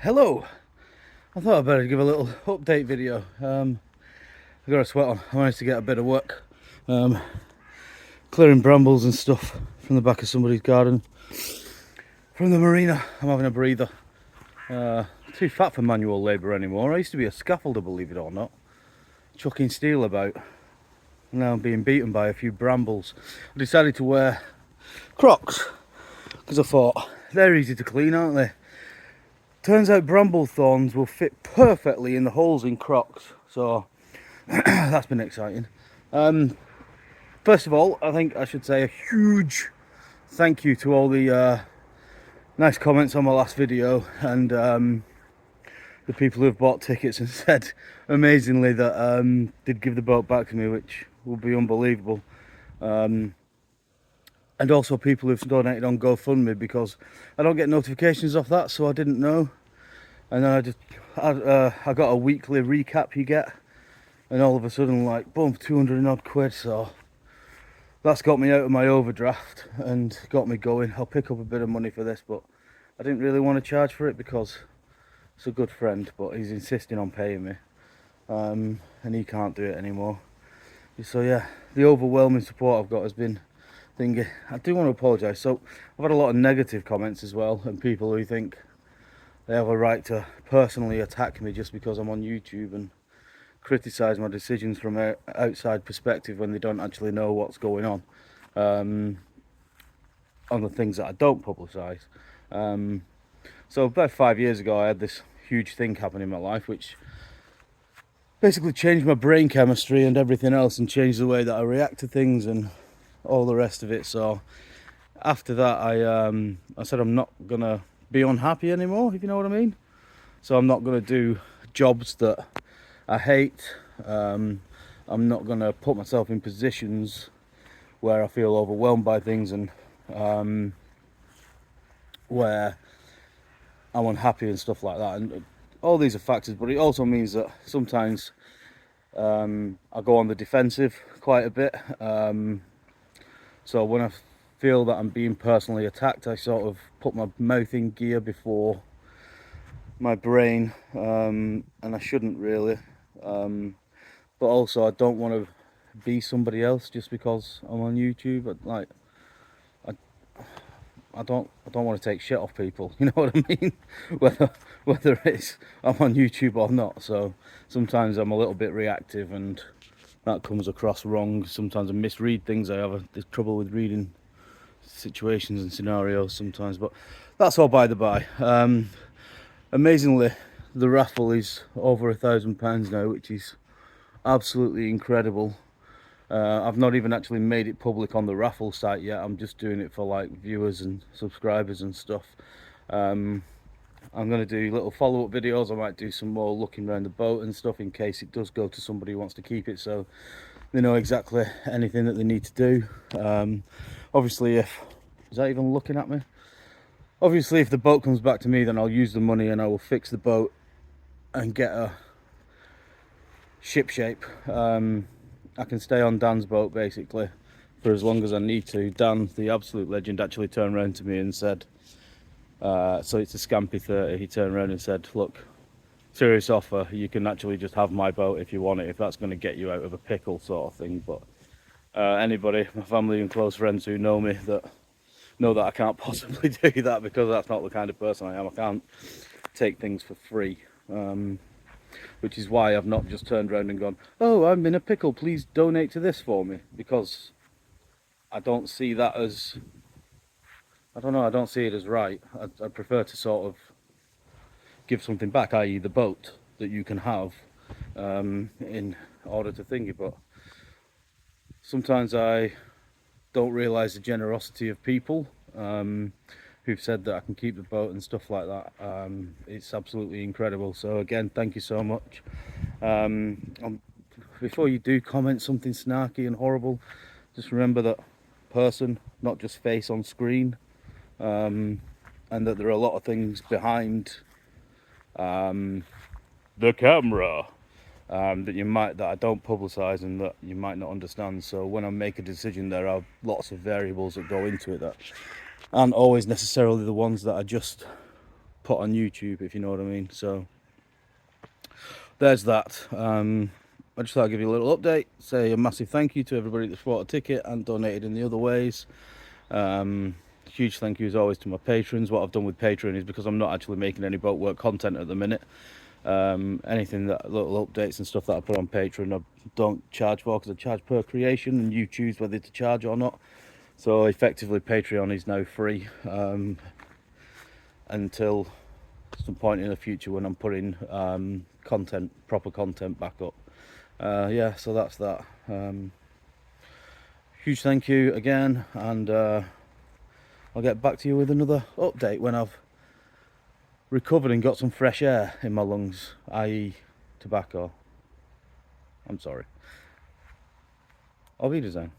Hello. I thought I'd better give a little update video. I got a sweat on. I managed to get a bit of work clearing brambles and stuff from the back of somebody's garden. From the marina, I'm having a breather. Too fat for manual labour anymore. I used to be a scaffolder, believe it or not, chucking steel about. Now I'm being beaten by a few brambles. I decided to wear Crocs because I thought they're easy to clean, aren't they? Turns out bramble thorns will fit perfectly in the holes in Crocs, so that's been exciting. First of all, I think I should say a huge thank you to all the nice comments on my last video, and the people who have bought tickets and said amazingly that they'd give the boat back to me, which would be unbelievable. And also people who've donated on GoFundMe, because I don't get notifications off that, so I didn't know. And then I got a weekly recap you get, and all of a sudden, like, boom, 200 and odd quid. So that's got me out of my overdraft and got me going. I'll pick up a bit of money for this, but I didn't really want to charge for it because it's a good friend, but he's insisting on paying me, and he can't do it anymore. So yeah, the overwhelming support I've got has been thingy. I do want to apologise. So I've had a lot of negative comments as well, and people who think they have a right to personally attack me just because I'm on YouTube and criticise my decisions from an outside perspective when they don't actually know what's going on the things that I don't publicise. So about 5 years ago I had this huge thing happen in my life which basically changed my brain chemistry and everything else, and changed the way that I react to things and all the rest of it. So after that I said I'm not gonna be unhappy anymore, if you know what I mean. So I'm not gonna do jobs that I hate. I'm not gonna put myself in positions where I feel overwhelmed by things and where I'm unhappy and stuff like that. And all these are factors, but it also means that sometimes I go on the defensive quite a bit. So when I feel that I'm being personally attacked, I sort of put my mouth in gear before my brain, and I shouldn't really. But also I don't want to be somebody else just because I'm on YouTube. I don't want to take shit off people, you know what I mean? whether it's I'm on YouTube or not. So sometimes I'm a little bit reactive and that comes across wrong. Sometimes I misread things. I have this trouble with reading situations and scenarios sometimes, but that's all by the by. Amazingly, the raffle is over £1,000 now, which is absolutely incredible. I've not even actually made it public on the raffle site yet. I'm just doing it for like viewers and subscribers and stuff. I'm going to do little follow-up videos. I might do some more looking around the boat and stuff in case it does go to somebody who wants to keep it, so they know exactly anything that they need to do. Obviously, is that even looking at me? Obviously, if the boat comes back to me, then I'll use the money and I will fix the boat and get a ship shape. I can stay on Dan's boat basically for as long as I need to. Dan, the absolute legend, actually turned around to me and said, so it's a Scampy 30, he turned around and said, look, serious offer, you can actually just have my boat if you want it, if that's going to get you out of a pickle sort of thing. But anybody, my family and close friends who know me, that know that I can't possibly do that, because that's not the kind of person I am. I can't take things for free. Which is why I've not just turned around and gone, oh, I'm in a pickle, please donate to this for me, because I don't see that as, I don't know, I don't see it as right. I prefer to sort of give something back, i.e. the boat that you can have in order to think it. But sometimes I don't realise the generosity of people who've said that I can keep the boat and stuff like that. It's absolutely incredible. So again, thank you so much. Before you do comment something snarky and horrible, just remember that person, not just face on screen, and that there are a lot of things behind the camera that I don't publicise and that you might not understand. So when I make a decision, there are lots of variables that go into it that aren't always necessarily the ones that are just put on YouTube, if you know what I mean. So there's that. I just thought I'd give you a little update, say a massive thank you to everybody that's bought a ticket and donated in the other ways. Huge thank you as always to my patrons. What I've done with Patreon is, because I'm not actually making any boat work content at the minute, anything that little updates and stuff that I put on Patreon I don't charge for, because I charge per creation and you choose whether to charge or not. So effectively Patreon is now free until some point in the future when I'm putting proper content back up. Yeah, so that's that. Huge thank you again, and I'll get back to you with another update when I've recovered and got some fresh air in my lungs, i.e. tobacco. I'm sorry. Auf Wiedersehen.